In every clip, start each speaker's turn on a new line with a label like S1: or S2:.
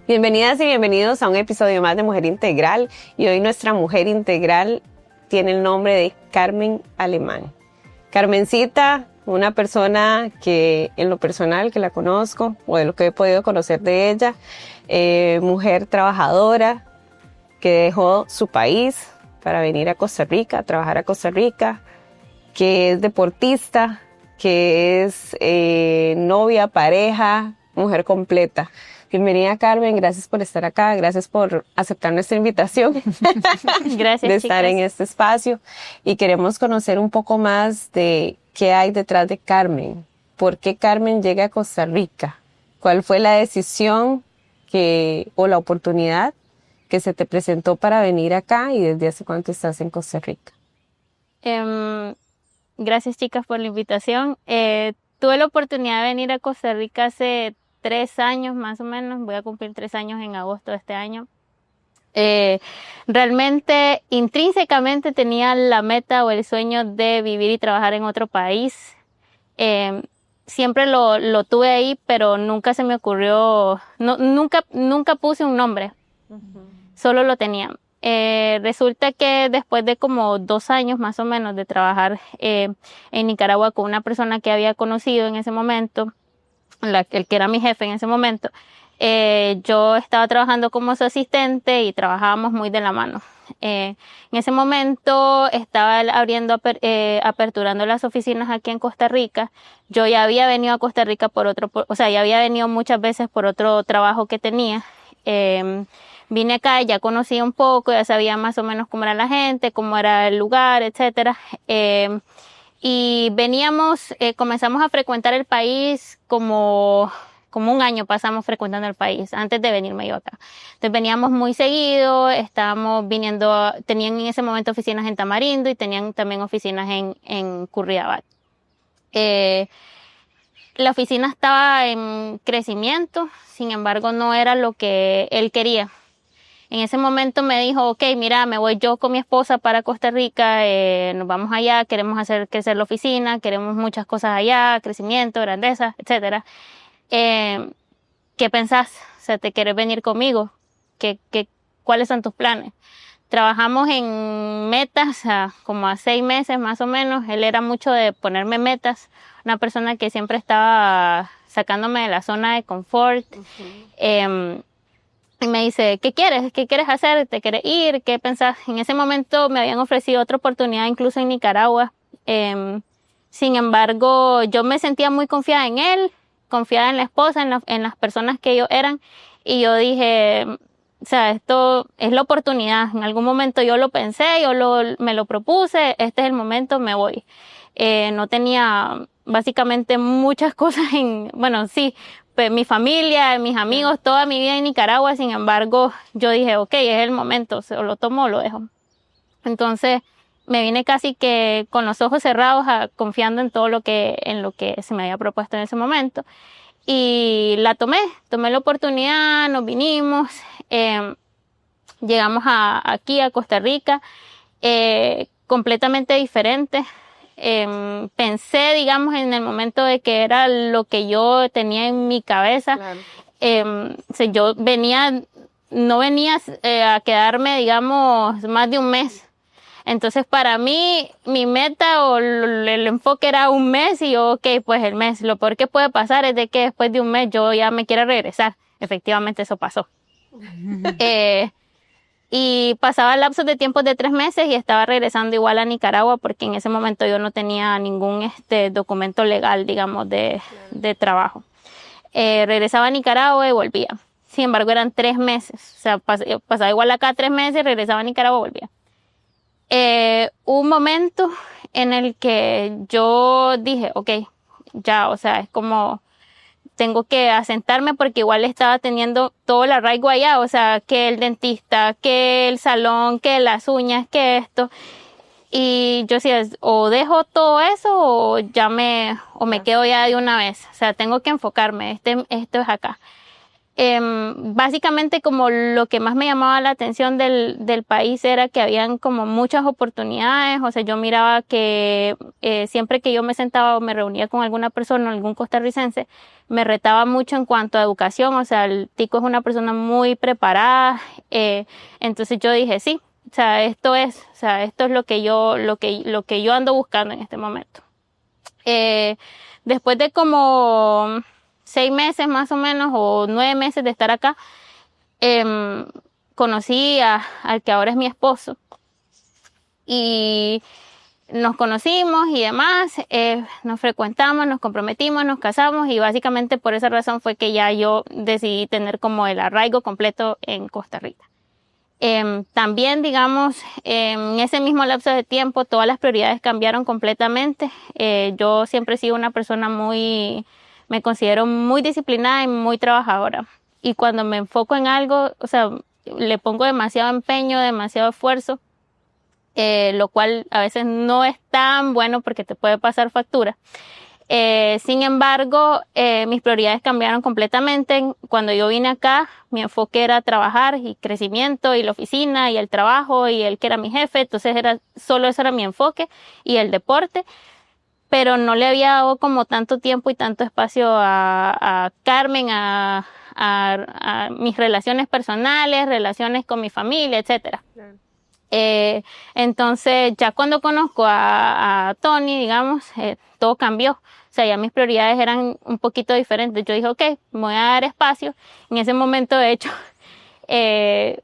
S1: Bienvenidas y bienvenidos a un episodio más de Mujer Integral, y hoy nuestra mujer integral tiene el nombre de Carmen Alemán. Carmencita, una persona que en lo personal que la conozco o de lo que he podido conocer de ella, mujer trabajadora que dejó su país para venir a Costa Rica, a trabajar a Costa Rica, que es deportista, que es novia, pareja, mujer completa. Bienvenida, Carmen, gracias por estar acá, gracias por aceptar nuestra invitación.
S2: Gracias,
S1: de estar
S2: chicas.
S1: en este espacio, y queremos conocer un poco más de qué hay detrás de Carmen. ¿Por qué Carmen llega a Costa Rica? ¿Cuál fue la decisión o la oportunidad que se te presentó para venir acá, y desde hace cuánto estás en Costa Rica?
S2: Gracias, chicas, por la invitación. Tuve la oportunidad de venir a Costa Rica hace 3 años más o menos. Voy a cumplir 3 años en agosto de este año. Realmente, intrínsecamente tenía la meta o el sueño de vivir y trabajar en otro país. Siempre lo tuve ahí, pero nunca se me ocurrió, nunca puse un nombre. Solo lo tenía. Resulta que después de como 2 años más o menos de trabajar en Nicaragua con una persona que había conocido en ese momento, el que era mi jefe en ese momento, yo estaba trabajando como su asistente y trabajábamos muy de la mano. En ese momento estaba aperturando las oficinas aquí en Costa Rica. Yo ya había venido a Costa Rica ya había venido muchas veces por otro trabajo que tenía. Vine acá, ya conocía un poco, ya sabía más o menos cómo era la gente, cómo era el lugar, etcétera. Y comenzamos a frecuentar el país como 1 año pasamos frecuentando el país antes de venirme yo acá. Entonces veníamos muy seguido, tenían en ese momento oficinas en Tamarindo y tenían también oficinas en Curridabat. La oficina estaba en crecimiento, sin embargo no era lo que él quería. En ese momento me dijo, ok, mira, me voy yo con mi esposa para Costa Rica, nos vamos allá, queremos hacer crecer la oficina, queremos muchas cosas allá, crecimiento, grandeza, etcétera. ¿Qué pensás? O sea, ¿te quieres venir conmigo? ¿Cuáles son tus planes? Trabajamos en metas como a 6 meses más o menos. Él era mucho de ponerme metas, una persona que siempre estaba sacándome de la zona de confort. Y me dice, ¿qué quieres? ¿Qué quieres hacer? ¿Te quieres ir? ¿Qué pensás? En ese momento me habían ofrecido otra oportunidad incluso en Nicaragua. Sin embargo, yo me sentía muy confiada en él, confiada en la esposa, en las personas que ellos eran. Y yo dije, o sea, esto es la oportunidad. En algún momento yo lo pensé, me lo propuse, este es el momento, me voy. No tenía básicamente muchas cosas bueno, sí, pues mi familia, mis amigos, toda mi vida en Nicaragua. Sin embargo, yo dije, ok, es el momento, o lo tomo o lo dejo. Entonces, me vine casi que con los ojos cerrados, confiando en lo que se me había propuesto en ese momento. Y tomé la oportunidad, nos vinimos, llegamos aquí a Costa Rica, completamente diferente. Pensé, digamos, en el momento de que era lo que yo tenía en mi cabeza. Claro. Yo no venía a quedarme, digamos, más de un mes. Entonces, para mí, mi meta o el enfoque era 1 mes, y yo, ok, pues el mes. Lo peor que puede pasar es de que después de 1 mes yo ya me quiera regresar. Efectivamente, eso pasó. Y pasaba lapsos de tiempo de 3 meses y estaba regresando igual a Nicaragua, porque en ese momento yo no tenía ningún documento legal, digamos, de trabajo. Regresaba a Nicaragua y volvía. Sin embargo, eran 3 meses. O sea, pasaba igual acá 3 meses, regresaba a Nicaragua y volvía. Hubo un momento en el que yo dije, ok, ya, o sea, es como tengo que asentarme, porque igual estaba teniendo todo el arraigo allá, o sea, que el dentista, que el salón, que las uñas, que esto. Y yo decía, o dejo todo eso o me quedo ya de una vez. O sea, tengo que enfocarme, esto es acá. Básicamente como lo que más me llamaba la atención del país era que habían como muchas oportunidades. O sea, yo miraba que siempre que yo me sentaba o me reunía con alguna persona, algún costarricense, me retaba mucho en cuanto a educación. O sea, el tico es una persona muy preparada. Entonces yo dije, sí, o sea, esto es lo que yo ando buscando en este momento. Después de como 6 meses más o menos, o 9 meses de estar acá, conocí al que ahora es mi esposo. Y nos conocimos y demás, nos frecuentamos, nos comprometimos, nos casamos, y básicamente por esa razón fue que ya yo decidí tener como el arraigo completo en Costa Rica. También, digamos, en ese mismo lapso de tiempo, todas las prioridades cambiaron completamente. Yo siempre he sido una persona me considero muy disciplinada y muy trabajadora. Y cuando me enfoco en algo, o sea, le pongo demasiado empeño, demasiado esfuerzo, lo cual a veces no es tan bueno porque te puede pasar factura. Sin embargo, mis prioridades cambiaron completamente. Cuando yo vine acá, mi enfoque era trabajar y crecimiento y la oficina y el trabajo y el que era mi jefe. Entonces solo eso era mi enfoque, y el deporte. Pero no le había dado como tanto tiempo y tanto espacio a Carmen, a mis relaciones personales, relaciones con mi familia, etcétera. Claro. Entonces ya cuando conozco a Tony, digamos, todo cambió. O sea, ya mis prioridades eran un poquito diferentes. Yo dije, ok, me voy a dar espacio. En ese momento, de hecho,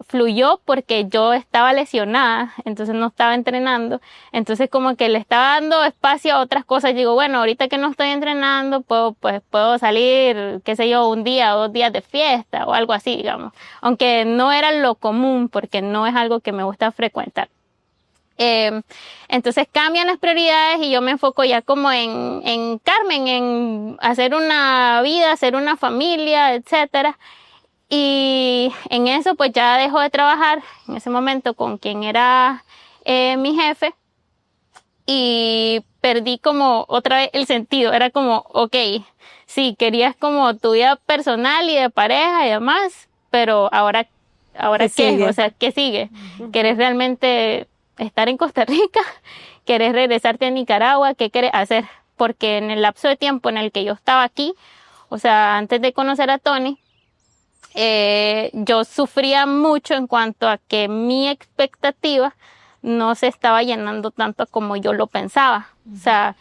S2: fluyó porque yo estaba lesionada, entonces no estaba entrenando. Entonces como que le estaba dando espacio a otras cosas. Digo, bueno, ahorita que no estoy entrenando, puedo salir, qué sé yo, 1 día o 2 días de fiesta o algo así, digamos. Aunque no era lo común porque no es algo que me gusta frecuentar. Entonces cambian las prioridades y yo me enfoco ya como en Carmen, en hacer una vida, hacer una familia, etcétera. Y en eso pues ya dejo de trabajar en ese momento con quien era mi jefe, y perdí como otra vez el sentido. Era como, ok, sí, querías como tu vida personal y de pareja y demás, pero ahora ¿qué sigue? O sea, ¿qué sigue? ¿Querés realmente estar en Costa Rica? ¿Querés regresarte a Nicaragua? ¿Qué querés hacer? Porque en el lapso de tiempo en el que yo estaba aquí, o sea, antes de conocer a Tony, yo sufría mucho en cuanto a que mi expectativa no se estaba llenando tanto como yo lo pensaba. O sea,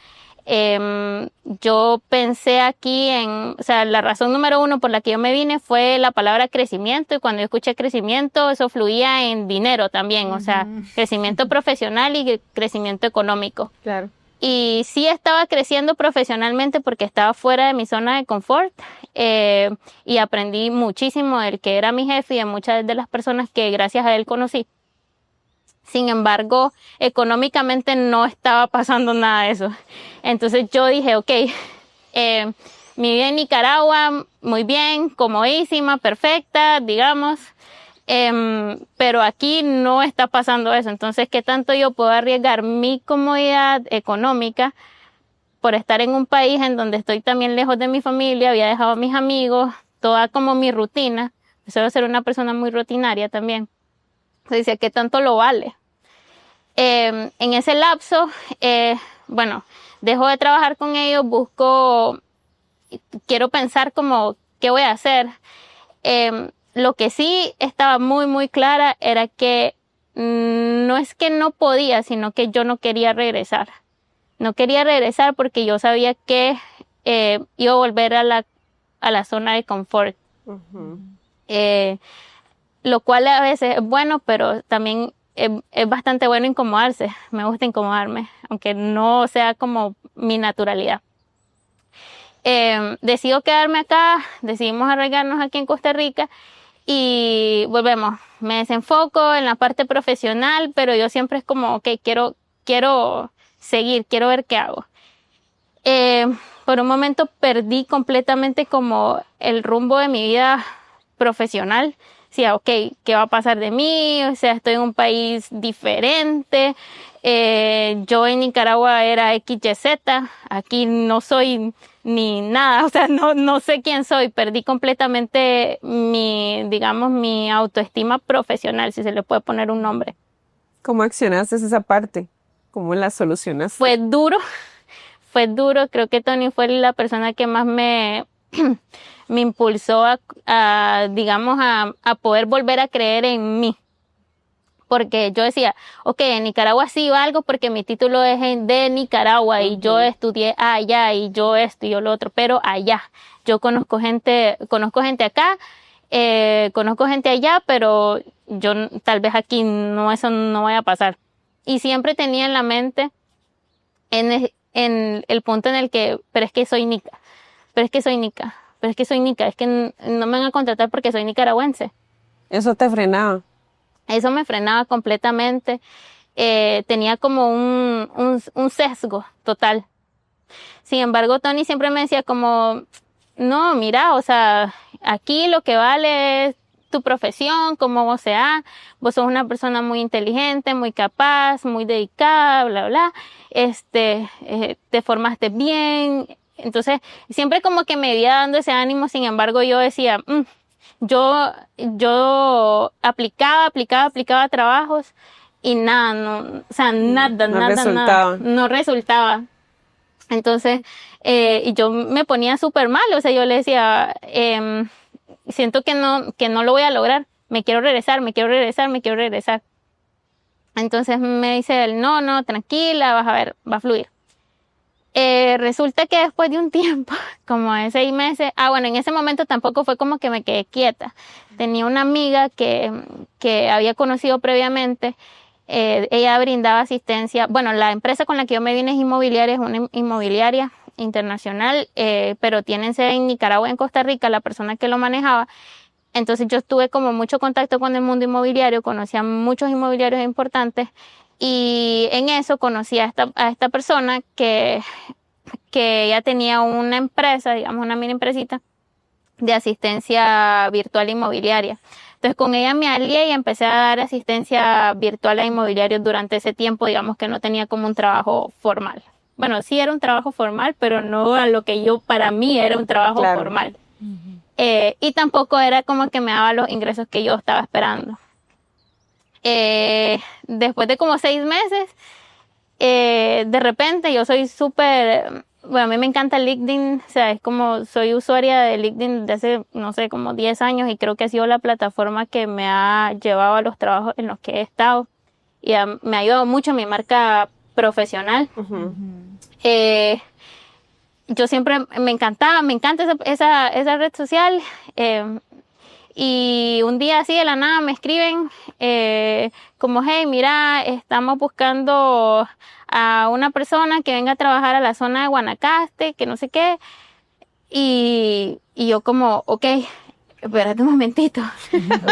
S2: yo pensé aquí o sea, la razón número 1 por la que yo me vine fue la palabra crecimiento, y cuando yo escuché crecimiento, eso fluía en dinero también. O sea, crecimiento profesional y crecimiento económico. Claro. Y sí estaba creciendo profesionalmente porque estaba fuera de mi zona de confort, y aprendí muchísimo del que era mi jefe y de muchas de las personas que gracias a él conocí. Sin embargo, económicamente no estaba pasando nada de eso. Entonces yo dije, ok, mi vida en Nicaragua, muy bien, comodísima, perfecta, digamos. Pero aquí no está pasando eso. Entonces, ¿qué tanto yo puedo arriesgar mi comodidad económica por estar en un país en donde estoy también lejos de mi familia? Había dejado a mis amigos, toda como mi rutina. Suelo ser una persona muy rutinaria también. Entonces decía, ¿qué tanto lo vale? En ese lapso, bueno, dejo de trabajar con ellos, quiero pensar como, ¿qué voy a hacer? Lo que sí estaba muy, muy clara era que no es que no podía, sino que yo no quería regresar. No quería regresar porque yo sabía que iba a volver a la zona de confort. Lo cual a veces es bueno, pero también es bastante bueno incomodarse. Me gusta incomodarme, aunque no sea como mi naturalidad. Decido quedarme acá, decidimos arraigarnos aquí en Costa Rica. Y volvemos, me desenfoco en la parte profesional, pero yo siempre es como, ok, quiero seguir, quiero ver qué hago. Por un momento perdí completamente como el rumbo de mi vida profesional. O sea, ok, ¿qué va a pasar de mí? O sea, estoy en un país diferente, Yo en Nicaragua era XYZ, aquí no soy ni nada, o sea, no sé quién soy, perdí completamente mi autoestima profesional, si se le puede poner un nombre.
S1: ¿Cómo accionaste esa parte? ¿Cómo la solucionaste?
S2: Fue duro, creo que Tony fue la persona que más me impulsó digamos, a poder volver a creer en mí. Porque yo decía, ok, en Nicaragua sí valgo porque mi título es de Nicaragua y yo estudié allá y yo esto y yo lo otro, pero allá. Yo conozco gente acá, conozco gente allá, pero yo tal vez aquí eso no vaya a pasar. Y siempre tenía en la mente en el punto en el que, pero es que soy nica, es que no me van a contratar porque soy nicaragüense.
S1: ¿Eso te frenaba?
S2: Eso me frenaba completamente. Tenía como un sesgo total. Sin embargo, Tony siempre me decía como, no, mira, o sea, aquí lo que vale es tu profesión, como vos seas. Vos sos una persona muy inteligente, muy capaz, muy dedicada, bla, bla. Te formaste bien. Entonces, siempre como que me iba dando ese ánimo. Sin embargo, yo decía, yo aplicaba trabajos y nada, no resultaba. Entonces, y yo me ponía súper mal, o sea, yo le decía, siento que no lo voy a lograr, me quiero regresar. Entonces me dice él, no, tranquila, vas a ver, va a fluir. Resulta que después de un tiempo, como de 6 meses, bueno, en ese momento tampoco fue como que me quedé quieta. Tenía una amiga que había conocido previamente, ella brindaba asistencia, bueno, la empresa con la que yo me vine es inmobiliaria, es una inmobiliaria internacional, pero tienen sede en Nicaragua y en Costa Rica, la persona que lo manejaba. Entonces yo tuve como mucho contacto con el mundo inmobiliario, conocí a muchos inmobiliarios importantes y en eso conocí a esta persona que ella tenía una empresa, digamos una mini empresita de asistencia virtual inmobiliaria. Entonces con ella me alié y empecé a dar asistencia virtual a inmobiliarios durante ese tiempo, digamos que no tenía como un trabajo formal. Bueno, sí era un trabajo formal, pero no a lo que para mí era un trabajo formal. Y tampoco era como que me daba los ingresos que yo estaba esperando. Después de como 6 meses, de repente yo soy bueno, a mí me encanta LinkedIn, o sea, es como soy usuaria de LinkedIn desde hace, no sé, como 10 años y creo que ha sido la plataforma que me ha llevado a los trabajos en los que he estado y me ha ayudado mucho a mi marca profesional. Yo siempre me encanta esa red social. Y un día así de la nada me escriben como, hey, mira, estamos buscando a una persona que venga a trabajar a la zona de Guanacaste, que no sé qué. Y yo como, ok, espérate un momentito,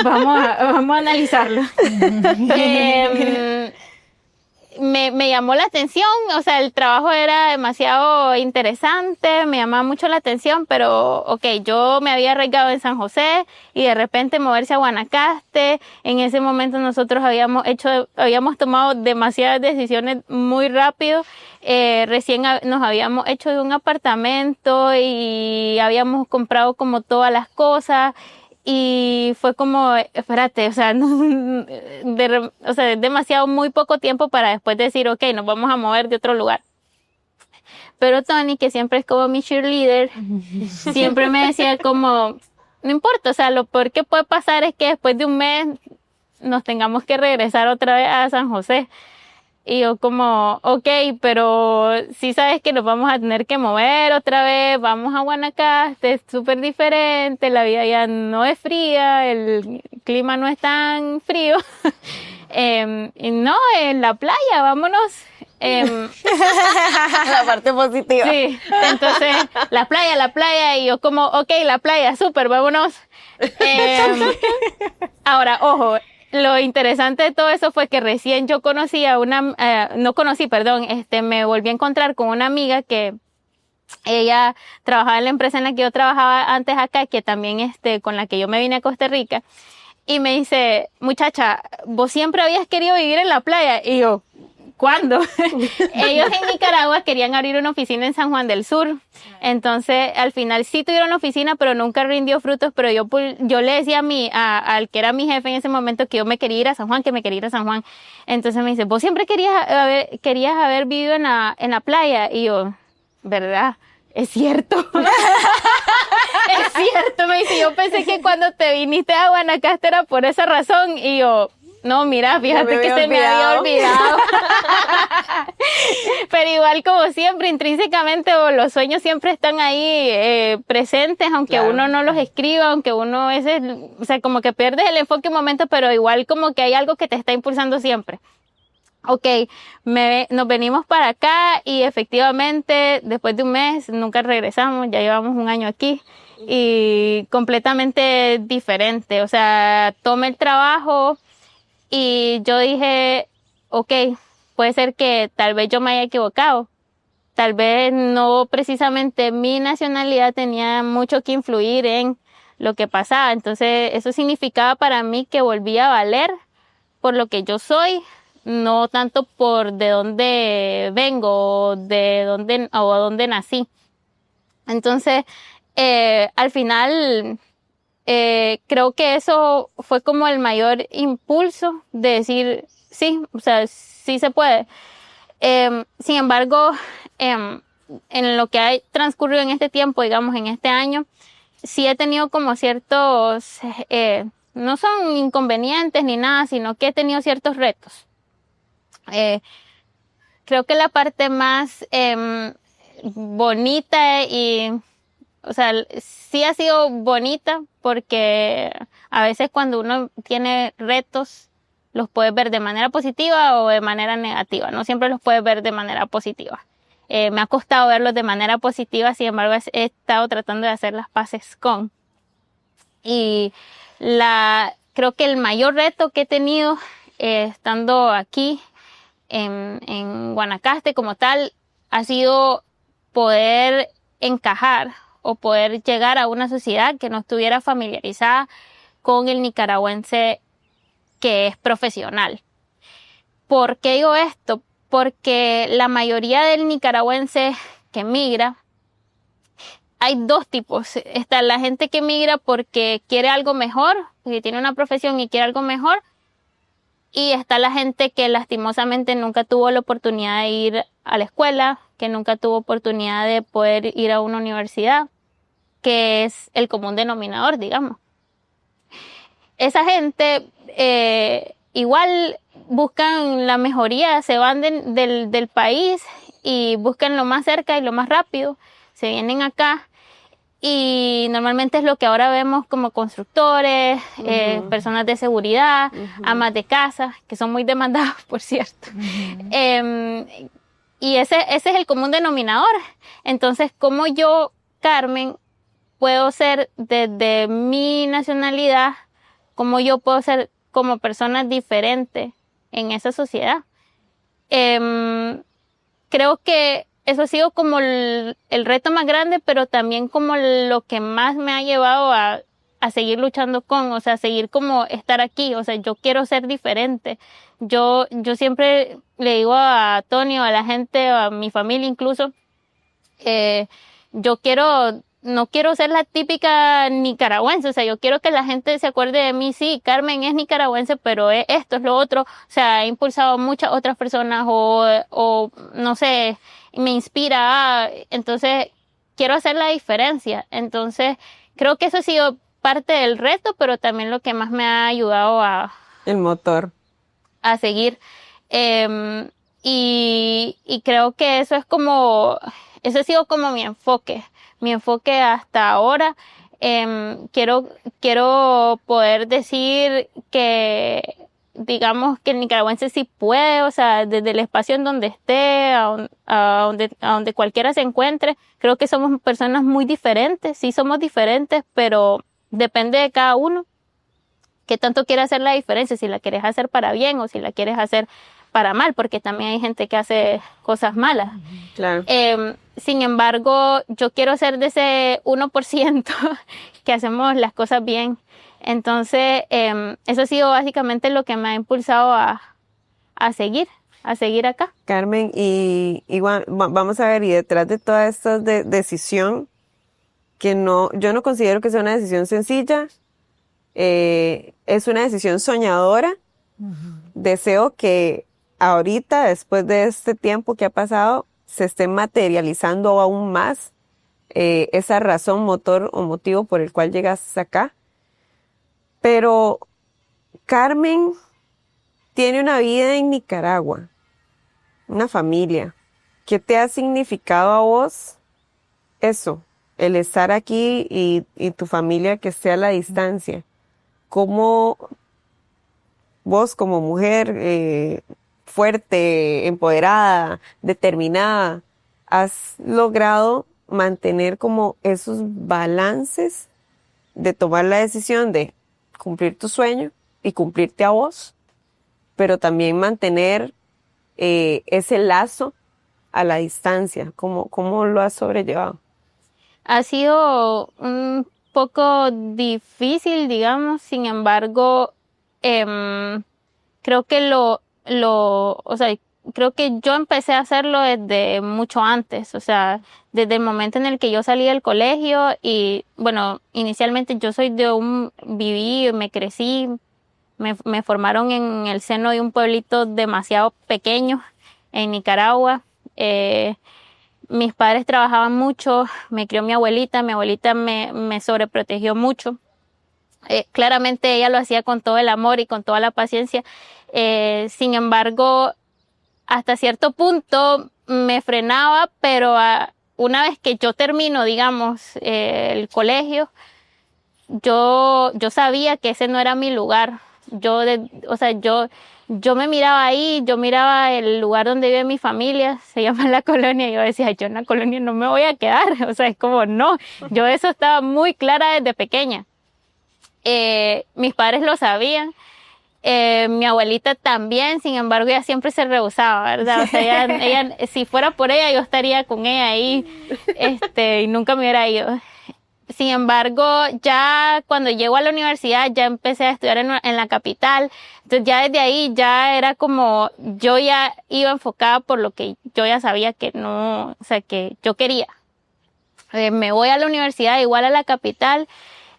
S2: vamos a analizarlo. Me llamó la atención, o sea, el trabajo era demasiado interesante, me llamaba mucho la atención, pero ok, yo me había arraigado en San José y de repente moverse a Guanacaste, en ese momento nosotros habíamos tomado demasiadas decisiones muy rápido, recién nos habíamos hecho de un apartamento y habíamos comprado como todas las cosas. Y fue como, espérate, o sea, es demasiado muy poco tiempo para después decir, ok, nos vamos a mover de otro lugar. Pero Tony, que siempre es como mi cheerleader, siempre me decía como, no importa, o sea, lo peor que puede pasar es que después de un mes nos tengamos que regresar otra vez a San José. Y yo como, ok, pero sí sabes que nos vamos a tener que mover otra vez, vamos a Guanacaste, es súper diferente, la vida ya no es fría, el clima no es tan frío. Y no, en la playa, vámonos.
S1: La parte positiva.
S2: Sí, entonces la playa, y yo como, ok, la playa, súper, vámonos. Ahora, ojo. Lo interesante de todo eso fue que recién yo conocí me volví a encontrar con una amiga que ella trabajaba en la empresa en la que yo trabajaba antes acá, que también con la que yo me vine a Costa Rica, y me dice, muchacha, vos siempre habías querido vivir en la playa, y yo, ¿cuándo? Ellos en Nicaragua querían abrir una oficina en San Juan del Sur. Entonces, al final sí tuvieron la oficina, pero nunca rindió frutos. Pero yo le decía al que era mi jefe en ese momento que yo me quería ir a San Juan, que me quería ir a San Juan. Entonces me dice, vos siempre querías haber vivido en la playa. Y yo, ¿verdad? Es cierto. Es cierto, me dice, yo pensé que cuando te viniste a Guanacaste era por esa razón. Y yo, no, mira, fíjate que se me había olvidado. Pero igual, como siempre, intrínsecamente los sueños siempre están ahí presentes, aunque uno no los escriba, aunque uno a veces, o sea, como que pierdes el enfoque un momento, pero igual como que hay algo que te está impulsando siempre. Ok, nos venimos para acá y efectivamente después de un mes nunca regresamos, ya llevamos un año aquí y completamente diferente. O sea, tomé el trabajo y yo dije, ok, puede ser que tal vez yo me haya equivocado. Tal vez no precisamente mi nacionalidad tenía mucho que influir en lo que pasaba. Entonces eso significaba para mí que volvía a valer por lo que yo soy, no tanto por de dónde vengo o dónde nací. Entonces, al final, creo que eso fue como el mayor impulso de decir, sí, o sea, sí se puede. Sin embargo, en lo que ha transcurrido en este tiempo, digamos, en este año, sí he tenido como ciertos, no son inconvenientes ni nada, sino que he tenido ciertos retos. Creo que la parte más bonita o sea, sí ha sido bonita porque a veces cuando uno tiene retos los puedes ver de manera positiva o de manera negativa, no siempre los puedes ver de manera positiva. Me ha costado verlos de manera positiva, sin embargo he estado tratando de hacer las paces con. Y creo que el mayor reto que he tenido estando aquí en Guanacaste como tal ha sido poder encajar o poder llegar a una sociedad que no estuviera familiarizada con el nicaragüense que es profesional. ¿Por qué digo esto? Porque la mayoría del nicaragüense que migra, hay dos tipos. Está la gente que migra porque quiere algo mejor, porque tiene una profesión y quiere algo mejor. Y está la gente que lastimosamente nunca tuvo la oportunidad de ir a la escuela, que nunca tuvo oportunidad de poder ir a una universidad, que es el común denominador, digamos. Esa gente igual buscan la mejoría, se van del país y buscan lo más cerca y lo más rápido, se vienen acá. Y normalmente es lo que ahora vemos como constructores, personas de seguridad, amas de casa, que son muy demandados, por cierto. Y ese es el común denominador. Entonces, ¿cómo yo, Carmen, puedo ser desde mi nacionalidad, cómo yo puedo ser como persona diferente en esa sociedad? Creo que eso ha sido como el reto más grande, pero también como lo que más me ha llevado a seguir luchando o sea, seguir como estar aquí. O sea, yo quiero ser diferente. Yo siempre le digo a Tony, a la gente, a mi familia incluso, no quiero ser la típica nicaragüense. O sea, yo quiero que la gente se acuerde de mí. Sí, Carmen es nicaragüense, pero esto es lo otro. O sea, he impulsado a muchas otras personas o no sé, me inspira. Entonces, quiero hacer la diferencia. Entonces, creo que eso ha sido parte del reto, pero también lo que más me ha ayudado
S1: el motor.
S2: A seguir. Y creo que eso ha sido como mi enfoque hasta ahora. Quiero poder decir que, digamos, que el nicaragüense sí puede, o sea, desde el espacio en donde esté, a donde cualquiera se encuentre. Creo que somos personas muy diferentes, sí somos diferentes, pero depende de cada uno qué tanto quiere hacer la diferencia, si la quieres hacer para bien o si la quieres hacer para mal, porque también hay gente que hace cosas malas.
S1: Claro.
S2: Sin embargo, yo quiero ser de ese 1% que hacemos las cosas bien. Entonces, eso ha sido básicamente lo que me ha impulsado a seguir. a seguir acá.
S1: Carmen, y igual, vamos a ver, y detrás de toda esta decisión, que no, yo no considero que sea una decisión sencilla, es una decisión soñadora. Deseo que ahorita, después de este tiempo que ha pasado, se esté materializando aún más esa razón, motor o motivo por el cual llegas acá. Pero Carmen tiene una vida en Nicaragua, una familia. ¿Qué te ha significado a vos eso, el estar aquí y tu familia que esté a la distancia? ¿Cómo vos como mujer fuerte, empoderada, determinada, has logrado mantener como esos balances de tomar la decisión de cumplir tu sueño y cumplirte a vos, pero también mantener ese lazo a la distancia? ¿Cómo lo has sobrellevado?
S2: Ha sido un poco difícil, digamos, sin embargo, creo que o sea, creo que yo empecé a hacerlo desde mucho antes, o sea, desde el momento en el que yo salí del colegio y, bueno, inicialmente yo soy viví, me crecí, me formaron en el seno de un pueblito demasiado pequeño en Nicaragua. Mis padres trabajaban mucho, me crió mi abuelita me sobreprotegió mucho. Claramente ella lo hacía con todo el amor y con toda la paciencia. Sin embargo, hasta cierto punto me frenaba, pero una vez que yo termino, digamos, el colegio, yo sabía que ese no era mi lugar. O sea, yo me miraba ahí, yo miraba el lugar donde vive mi familia, se llama La Colonia, y yo decía, yo en La Colonia no me voy a quedar. O sea, es como no, yo eso estaba muy clara desde pequeña. Mis padres lo sabían. Mi abuelita también, sin embargo, ella siempre se rehusaba, ¿verdad? O sea, ella, si fuera por ella, yo estaría con ella ahí, y nunca me hubiera ido. Sin embargo, ya cuando llego a la universidad, ya empecé a estudiar en la capital. Entonces ya desde ahí ya era como, yo ya iba enfocada por lo que yo ya sabía que no, o sea, que yo quería. Me voy a la universidad, igual a la capital.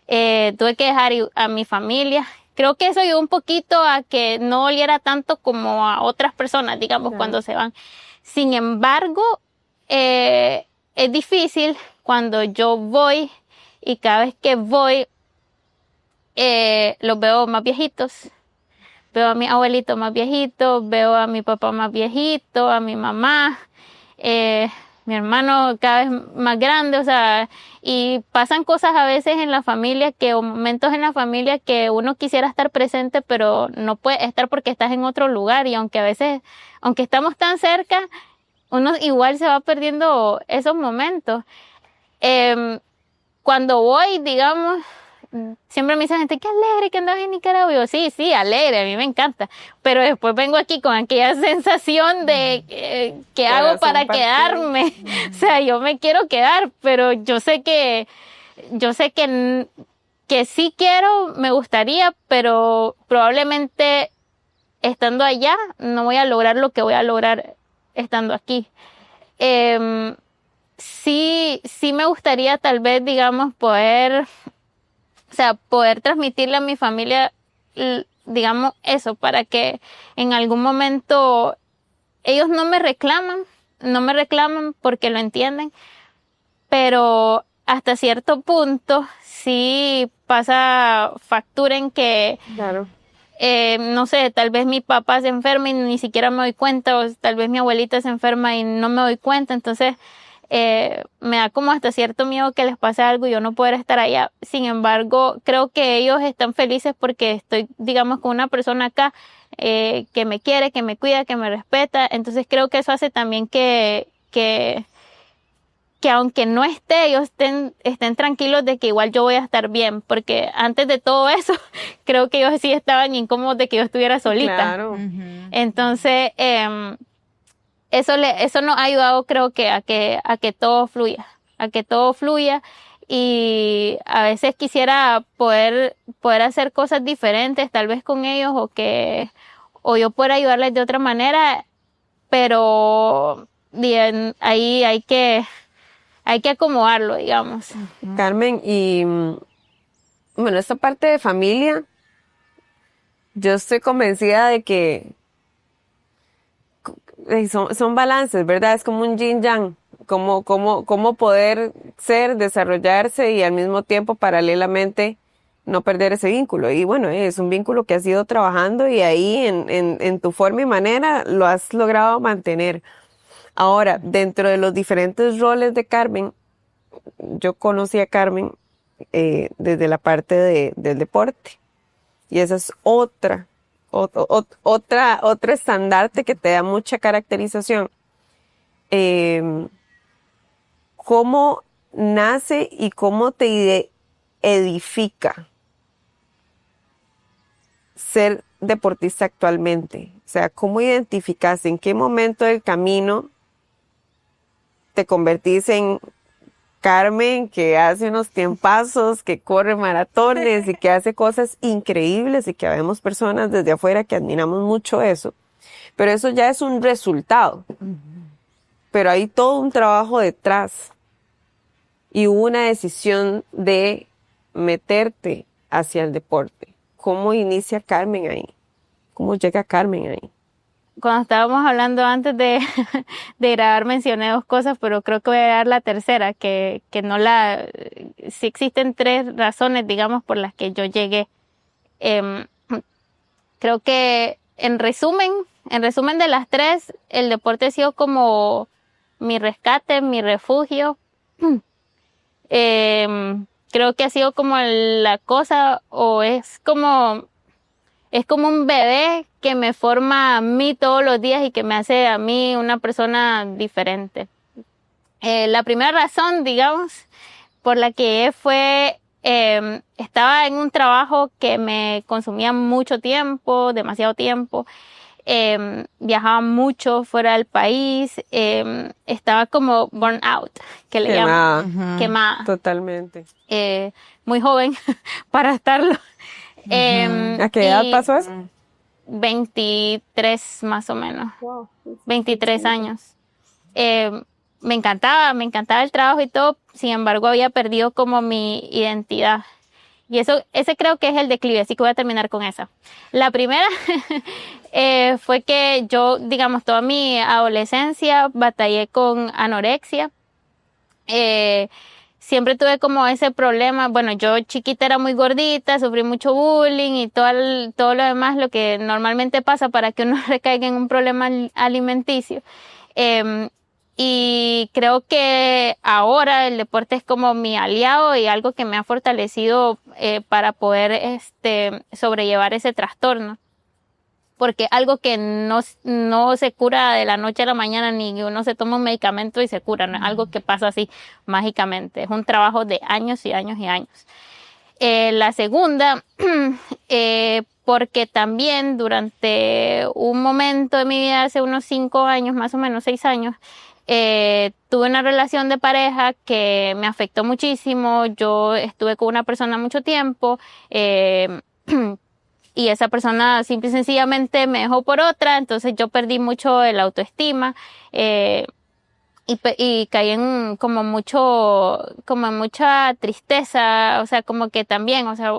S2: Tuve que dejar a mi familia. Creo que eso ayudó un poquito a que no oliera tanto como a otras personas, digamos, cuando se van. Sin embargo, es difícil cuando yo voy y cada vez que voy los veo más viejitos. Veo a mi abuelito más viejito, veo a mi papá más viejito, a mi mamá, mi hermano cada vez más grande, o sea, y pasan cosas a veces en la familia o momentos en la familia que uno quisiera estar presente, pero no puede estar porque estás en otro lugar, y aunque a veces, aunque estamos tan cerca, uno igual se va perdiendo esos momentos. Cuando voy, digamos, siempre me dice gente, qué alegre que andas en Nicaragua. Y yo, sí, alegre, a mí me encanta. Pero después vengo aquí con aquella sensación de ¿qué hago para quedarme? O sea, yo me quiero quedar, pero yo sé que sí quiero, me gustaría, pero probablemente estando allá no voy a lograr lo que voy a lograr estando aquí. Sí me gustaría tal vez, digamos, poder transmitirle a mi familia, digamos, eso, para que en algún momento ellos no me reclaman porque lo entienden, pero hasta cierto punto sí pasa factura en que,
S1: Claro.
S2: no sé, tal vez mi papá se enferma y ni siquiera me doy cuenta, o tal vez mi abuelita se enferma y no me doy cuenta, entonces me da como hasta cierto miedo que les pase algo y yo no poder estar allá. Sin embargo, creo que ellos están felices porque estoy, digamos, con una persona acá que me quiere, que me cuida, que me respeta. Entonces creo que eso hace también que aunque no esté, ellos estén tranquilos de que igual yo voy a estar bien, porque antes de todo eso, creo que ellos sí estaban incómodos de que yo estuviera solita.
S1: Claro.
S2: Entonces, eso nos ha ayudado, creo que a que todo fluya, y a veces quisiera poder hacer cosas diferentes tal vez con ellos, o yo poder ayudarles de otra manera. pero bien, ahí hay que acomodarlo, digamos.
S1: Carmen, y bueno, esta parte de familia, yo estoy convencida de que son balances, ¿verdad? Es como un yin yang, cómo poder ser, desarrollarse y al mismo tiempo paralelamente no perder ese vínculo. Y bueno, es un vínculo que has ido trabajando y ahí en tu forma y manera lo has logrado mantener. Ahora, dentro de los diferentes roles de Carmen, yo conocí a Carmen desde la parte del deporte y esa es otra estandarte que te da mucha caracterización. ¿Cómo nace y cómo te edifica ser deportista actualmente? O sea, ¿cómo identificaste en qué momento del camino te convertís en Carmen, que hace unos tiempazos, que corre maratones y que hace cosas increíbles y que vemos personas desde afuera que admiramos mucho eso? Pero eso ya es un resultado. Pero hay todo un trabajo detrás y hubo una decisión de meterte hacia el deporte. ¿Cómo inicia Carmen ahí? ¿Cómo llega Carmen ahí?
S2: Cuando estábamos hablando antes de grabar mencioné 2 cosas, pero creo que voy a dar la tercera, que sí existen 3 razones, digamos, por las que yo llegué. Creo que en resumen de las 3, el deporte ha sido como mi rescate, mi refugio. Creo que ha sido como la cosa, o es como un bebé que me forma a mí todos los días y que me hace a mí una persona diferente. La primera razón, digamos, por la que fue, estaba en un trabajo que me consumía mucho tiempo, demasiado tiempo. Viajaba mucho fuera del país. Estaba como burn out, que le llaman. Quemada.
S1: Totalmente.
S2: Muy joven para estarlo.
S1: ¿A qué edad pasó eso?
S2: 23 más o menos.
S1: Wow.
S2: 23 años. Me encantaba el trabajo y todo, sin embargo había perdido como mi identidad. Y ese creo que es el declive, así que voy a terminar con esa. La primera fue que yo, digamos, toda mi adolescencia batallé con anorexia. Siempre tuve como ese problema. Bueno, yo chiquita era muy gordita, sufrí mucho bullying y todo lo demás, lo que normalmente pasa para que uno recaiga en un problema alimenticio. Y creo que ahora el deporte es como mi aliado y algo que me ha fortalecido para poder sobrellevar ese trastorno. Porque algo que no se cura de la noche a la mañana, ni uno se toma un medicamento y se cura, no es algo que pasa así mágicamente, es un trabajo de años y años y años. La segunda, porque también durante un momento de mi vida, hace unos 5 años, más o menos 6 años, tuve una relación de pareja que me afectó muchísimo. Yo estuve con una persona mucho tiempo, y esa persona simple y sencillamente me dejó por otra, entonces yo perdí mucho el autoestima, y caí en como mucha tristeza, o sea, como que también, o sea,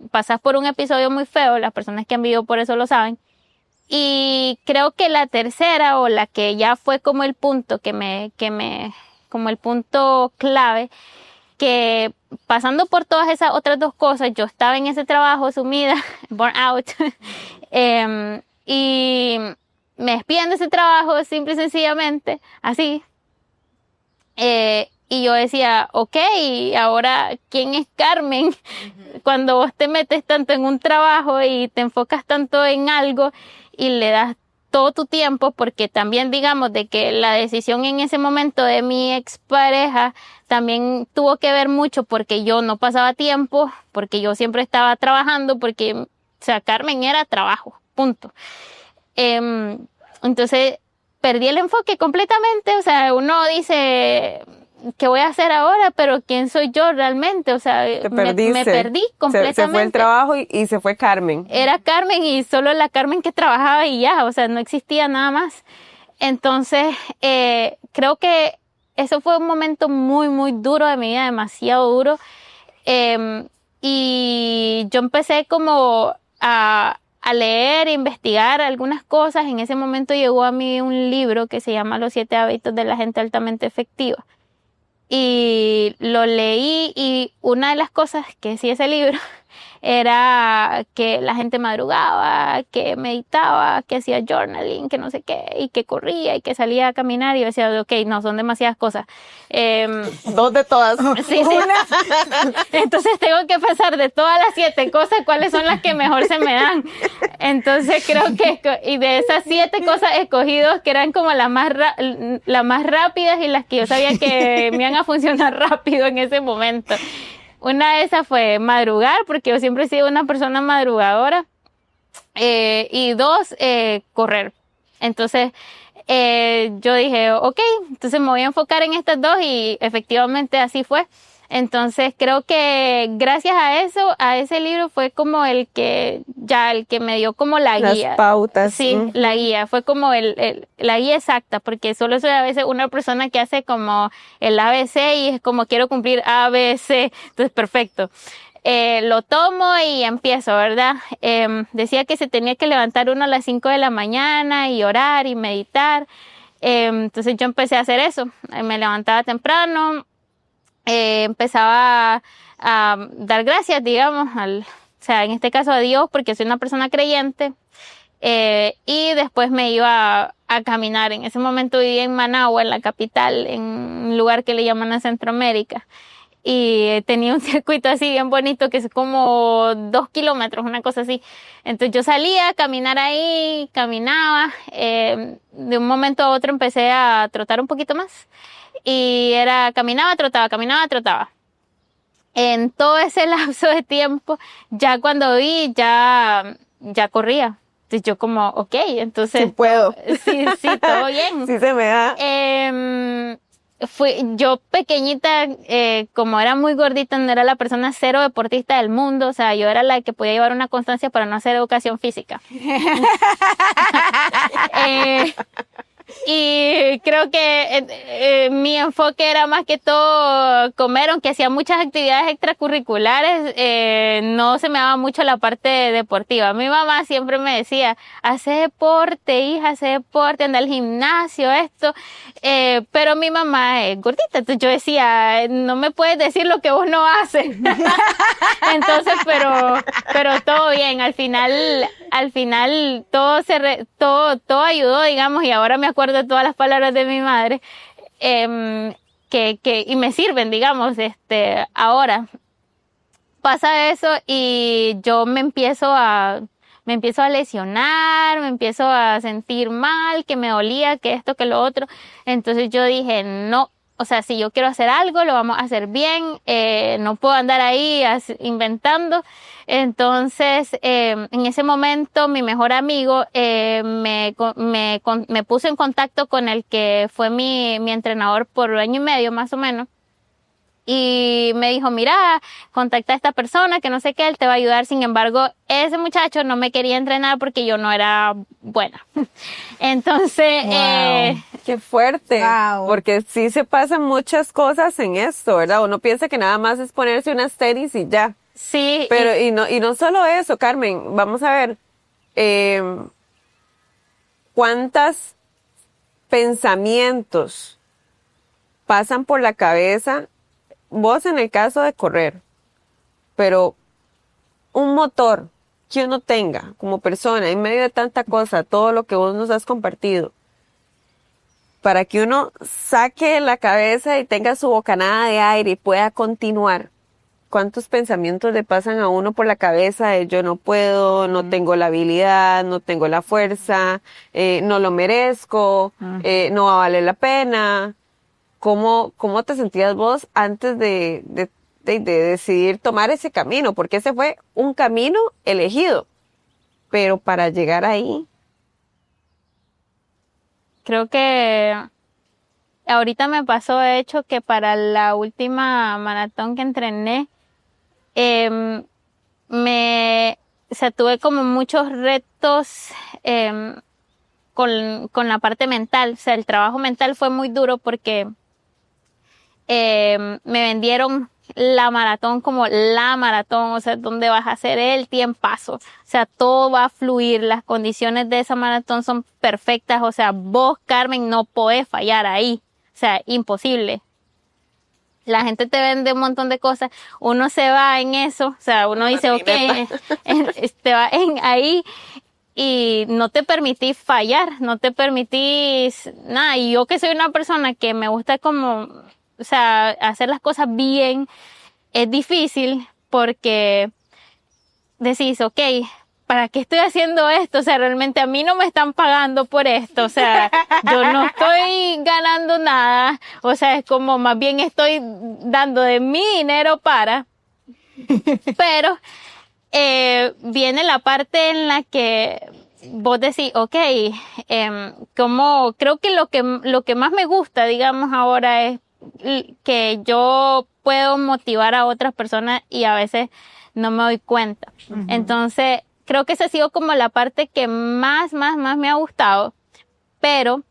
S2: pasas por un episodio muy feo, las personas que han vivido por eso lo saben. Y creo que la tercera, o la que ya fue como el punto como el punto clave, que pasando por todas esas otras 2 cosas, yo estaba en ese trabajo sumida, burn out, y me despiden de ese trabajo simple y sencillamente, así. Y yo decía, ok, ahora, ¿quién es Carmen? Cuando vos te metes tanto en un trabajo y te enfocas tanto en algo y le das todo tu tiempo, porque también digamos de que la decisión en ese momento de mi expareja también tuvo que ver mucho porque yo no pasaba tiempo, porque yo siempre estaba trabajando, porque, o sea, Carmen era trabajo, punto. Entonces perdí el enfoque completamente, o sea, uno dice, ¿qué voy a hacer ahora? Pero ¿quién soy yo realmente? O sea, me perdí completamente.
S1: Se fue el trabajo y se fue Carmen.
S2: Era Carmen y solo la Carmen que trabajaba y ya, o sea, no existía nada más. Entonces, creo que eso fue un momento muy, muy duro de mi vida, demasiado duro. Y yo empecé como a leer e investigar algunas cosas. En ese momento llegó a mí un libro que se llama Los 7 hábitos de la gente altamente efectiva. Y lo leí y una de las cosas que decía ese libro era que la gente madrugaba, que meditaba, que hacía journaling, que no sé qué, y que corría y que salía a caminar. Y yo decía, ok, no, son demasiadas cosas.
S1: Dos de todas.
S2: Sí, sí. Entonces tengo que pensar de todas las 7 cosas, cuáles son las que mejor se me dan. Entonces creo que, y de esas 7 cosas escogí 2 que eran como las más rápidas y las que yo sabía que me iban a funcionar rápido en ese momento. Una de esas fue madrugar, porque yo siempre he sido una persona madrugadora. Y 2, correr. Entonces, yo dije, ok, entonces me voy a enfocar en estas 2 y efectivamente así fue. Entonces, creo que gracias a eso, a ese libro fue como el que me dio como la guía.
S1: Las pautas.
S2: Sí, la guía. Fue como la guía exacta, porque solo soy a veces una persona que hace como el ABC y es como quiero cumplir ABC. Entonces, perfecto. Lo tomo y empiezo, ¿verdad? Decía que se tenía que levantar uno a las 5 de la mañana y orar y meditar. Entonces yo empecé a hacer eso. Me levantaba temprano, empezaba a dar gracias, digamos, o sea, en este caso a Dios, porque soy una persona creyente. Y después me iba a caminar. En ese momento vivía en Managua, en la capital, en un lugar que le llaman a Centroamérica. Y tenía un circuito así bien bonito que es como 2 kilómetros, una cosa así. Entonces yo salía a caminar ahí, caminaba. De un momento a otro empecé a trotar un poquito más. Y era caminaba, trotaba, caminaba, trotaba. En todo ese lapso de tiempo, ya cuando vi, ya corría. Entonces yo como, ok, entonces...
S1: Sí puedo.
S2: Sí, todo bien.
S1: Sí se me da.
S2: Yo pequeñita, como era muy gordita, no era la persona cero deportista del mundo, o sea, yo era la que podía llevar una constancia para no hacer educación física. Y creo que mi enfoque era más que todo comer, aunque hacía muchas actividades extracurriculares, no se me daba mucho la parte deportiva. Mi mamá siempre me decía, hace deporte, hija, hace deporte, anda al gimnasio, esto, pero mi mamá es gordita, entonces yo decía, no me puedes decir lo que vos no haces. Entonces, pero todo bien, al final todo ayudó, digamos, y ahora me acuerdo de todas las palabras de mi madre, y me sirven, digamos, ahora. Pasa eso y yo me empiezo a lesionar, me empiezo a sentir mal, que me dolía, que esto, que lo otro. Entonces yo dije, no, o sea, si yo quiero hacer algo, lo vamos a hacer bien, no puedo andar ahí inventando. Entonces, en ese momento, mi mejor amigo me puso en contacto con el que fue mi entrenador por 1 año y medio, más o menos. Y me dijo, mira, contacta a esta persona que no sé qué, él te va a ayudar. Sin embargo, ese muchacho no me quería entrenar porque yo no era buena. Entonces,
S1: wow. Qué fuerte.
S3: Wow.
S1: Porque sí se pasan muchas cosas en esto, ¿verdad? Uno piensa que nada más es ponerse unas tenis y ya.
S2: Sí.
S1: Pero y no solo eso, Carmen. Vamos a ver. ¿Cuántos pensamientos pasan por la cabeza? Vos en el caso de correr, pero un motor que uno tenga como persona en medio de tanta cosa, todo lo que vos nos has compartido, para que uno saque la cabeza y tenga su bocanada de aire y pueda continuar. ¿Cuántos pensamientos le pasan a uno por la cabeza de yo no puedo, no tengo la habilidad, no tengo la fuerza, no lo merezco, no va a valer la pena? ¿Cómo te sentías vos antes de decidir tomar ese camino? Porque ese fue un camino elegido, pero para llegar ahí.
S2: Creo que ahorita me pasó, de hecho, que para la última maratón que entrené, tuve como muchos retos con la parte mental. O sea, el trabajo mental fue muy duro porque me vendieron la maratón como la maratón, o sea, donde vas a hacer el tiempazo. O sea, todo va a fluir, las condiciones de esa maratón son perfectas. O sea, vos, Carmen, no podés fallar ahí. O sea, imposible. La gente te vende un montón de cosas, uno se va en eso, o sea, uno dice, ok, te va en ahí y no te permitís fallar, no te permitís nada. Y yo que soy una persona que me gusta como, o sea, hacer las cosas bien, es difícil porque decís, ok, ¿para qué estoy haciendo esto? O sea, realmente a mí no me están pagando por esto. O sea, yo no estoy ganando nada. O sea, es como más bien estoy dando de mi dinero para. Pero viene la parte en la que vos decís, ok, como creo que lo que más me gusta, digamos, ahora es que yo puedo motivar a otras personas y a veces no me doy cuenta. Uh-huh. Entonces, creo que esa ha sido como la parte que más me ha gustado, pero,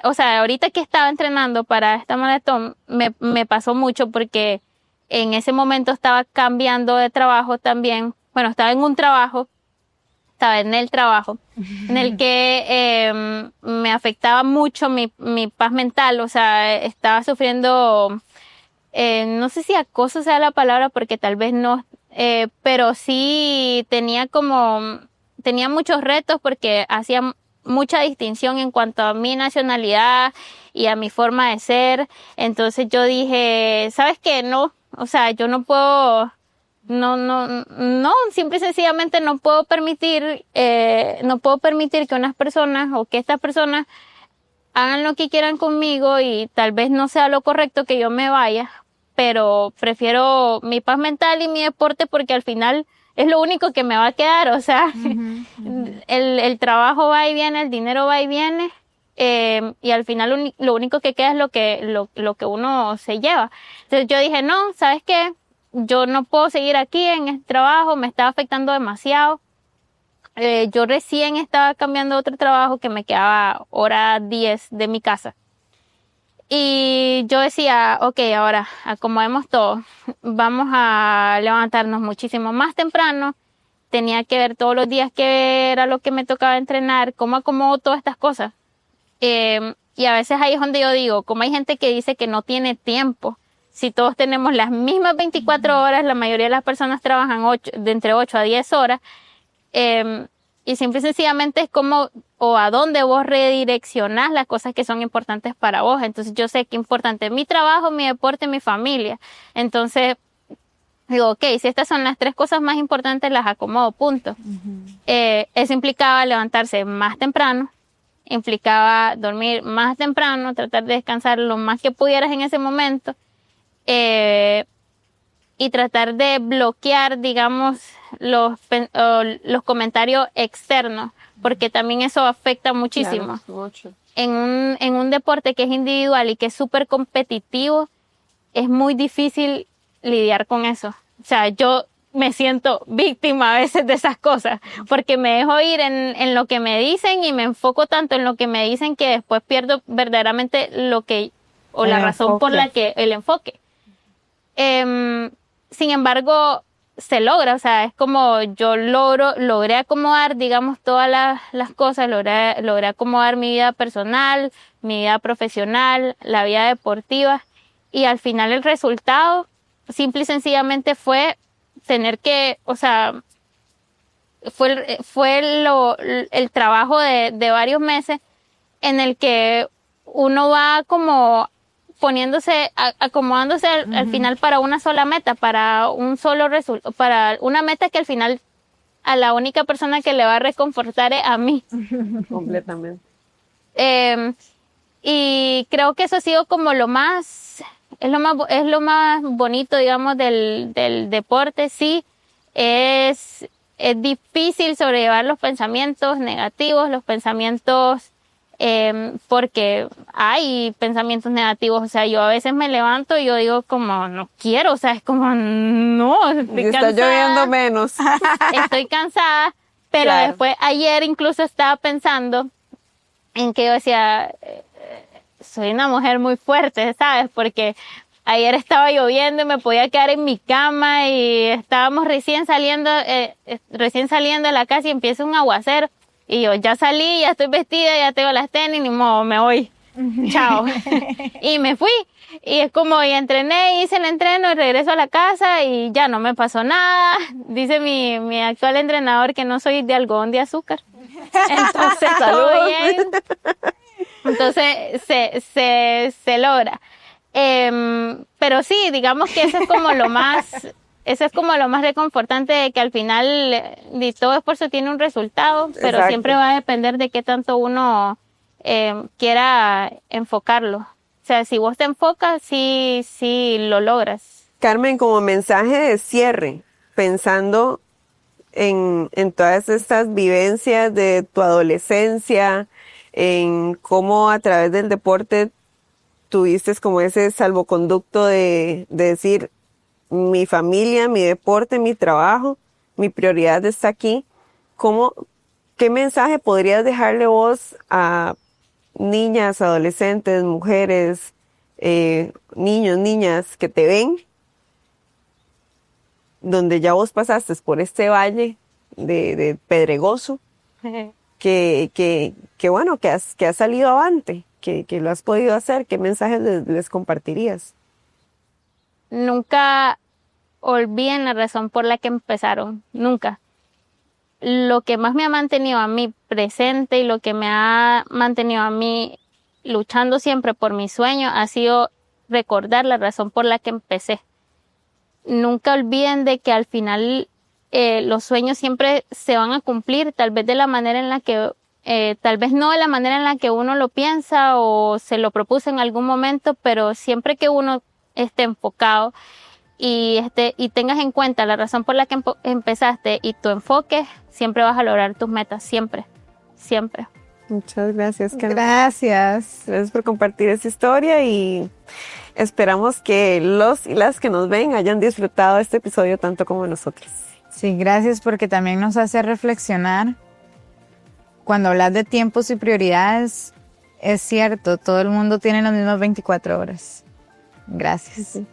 S2: o sea, ahorita que estaba entrenando para esta maratón, me pasó mucho porque en ese momento estaba cambiando de trabajo también. Bueno, estaba en el trabajo, en el que me afectaba mucho mi paz mental. O sea, estaba sufriendo, no sé si acoso sea la palabra, porque tal vez no, pero sí tenía muchos retos porque hacía mucha distinción en cuanto a mi nacionalidad y a mi forma de ser. Entonces yo dije, ¿sabes qué? No, o sea, yo no puedo, no, simple y sencillamente no puedo permitir que unas personas o que estas personas hagan lo que quieran conmigo y tal vez no sea lo correcto que yo me vaya, pero prefiero mi paz mental y mi deporte porque al final es lo único que me va a quedar. O sea, el trabajo va y viene, el dinero va y viene, y al final lo único que queda es lo que uno se lleva. Entonces yo dije, no, ¿sabes qué? Yo no puedo seguir aquí en este trabajo, me estaba afectando demasiado. Yo recién estaba cambiando a otro trabajo que me quedaba hora 10 de mi casa. Y yo decía, ok, ahora acomodemos todo. Vamos a levantarnos muchísimo más temprano. Tenía que ver todos los días qué era lo que me tocaba entrenar, cómo acomodo todas estas cosas. Y a veces ahí es donde yo digo, como hay gente que dice que no tiene tiempo. Si todos tenemos las mismas 24 horas, la mayoría de las personas trabajan de entre 8 a 10 horas. Y simple y sencillamente es como, o a dónde vos redireccionás las cosas que son importantes para vos. Entonces yo sé que es importante mi trabajo, mi deporte, mi familia. Entonces digo, ok, si estas son las 3 cosas más importantes, las acomodo, punto. Uh-huh. Eso implicaba levantarse más temprano, implicaba dormir más temprano, tratar de descansar lo más que pudieras en ese momento, y tratar de bloquear, digamos, los comentarios externos, porque también eso afecta muchísimo. Claro, mucho. En un deporte que es individual y que es súper competitivo, es muy difícil lidiar con eso. O sea, yo me siento víctima a veces de esas cosas, porque me dejo ir en lo que me dicen y me enfoco tanto en lo que me dicen que después pierdo verdaderamente la razón por la que el enfoque. Sin embargo, se logra, o sea, es como yo logré acomodar, digamos, todas las cosas, logré acomodar mi vida personal, mi vida profesional, la vida deportiva, y al final el resultado simple y sencillamente fue tener que, o sea, fue el trabajo de varios meses en el que uno va como acomodándose al final para una sola meta, para un solo resultado, para una meta que al final a la única persona que le va a reconfortar es a mí.
S1: Completamente.
S2: Y creo que eso ha sido como es lo más bonito, digamos, del deporte. Sí, es difícil sobrellevar los pensamientos negativos, los pensamientos, porque hay pensamientos negativos. O sea, yo a veces me levanto y yo digo como, no quiero, o sea, es como, no, estoy cansada.
S1: Está lloviendo menos.
S2: Estoy cansada, Pero
S1: Claro.
S2: después, ayer incluso estaba pensando en que yo decía, soy una mujer muy fuerte, ¿sabes? Porque ayer estaba lloviendo y me podía quedar en mi cama y estábamos recién saliendo de la casa y empieza un aguacero. Y yo ya salí, ya estoy vestida, ya tengo las tenis, ni modo, me voy. Chao. Y me fui. Y es como, y entrené, hice el entreno y regreso a la casa y ya no me pasó nada. Dice mi actual entrenador que no soy de algodón de azúcar. Entonces, todo bien. Entonces, se logra. Pero sí, digamos que eso es como lo más reconfortante, de que al final todo esfuerzo tiene un resultado, pero
S1: Exacto.
S2: siempre va a depender de qué tanto uno quiera enfocarlo. O sea, si vos te enfocas, sí lo logras.
S1: Carmen, como mensaje de cierre, pensando en todas estas vivencias de tu adolescencia, en cómo a través del deporte tuviste como ese salvoconducto de decir, mi familia, mi deporte, mi trabajo, mi prioridad está aquí. ¿Qué mensaje podrías dejarle vos a niñas, adolescentes, mujeres, niños, niñas que te ven, donde ya vos pasaste por este valle de pedregoso, que bueno, que has salido avante, que lo has podido hacer? ¿Qué mensajes les compartirías?
S2: Nunca olviden la razón por la que empezaron, nunca. Lo que más me ha mantenido a mí presente y lo que me ha mantenido a mí luchando siempre por mi sueño ha sido recordar la razón por la que empecé. Nunca olviden de que al final los sueños siempre se van a cumplir, tal vez de la manera en la que, tal vez no de la manera en la que uno lo piensa o se lo propuso en algún momento, pero siempre que uno esté enfocado y tengas en cuenta la razón por la que empezaste y tu enfoque, siempre vas a lograr tus metas, siempre, siempre.
S1: Muchas gracias, Carmen.
S3: Gracias.
S1: Gracias por compartir esta historia y esperamos que los y las que nos ven hayan disfrutado este episodio tanto como nosotros.
S3: Sí, gracias, porque también nos hace reflexionar. Cuando hablas de tiempos y prioridades, es cierto, todo el mundo tiene las mismas 24 horas. Gracias.
S1: Sí.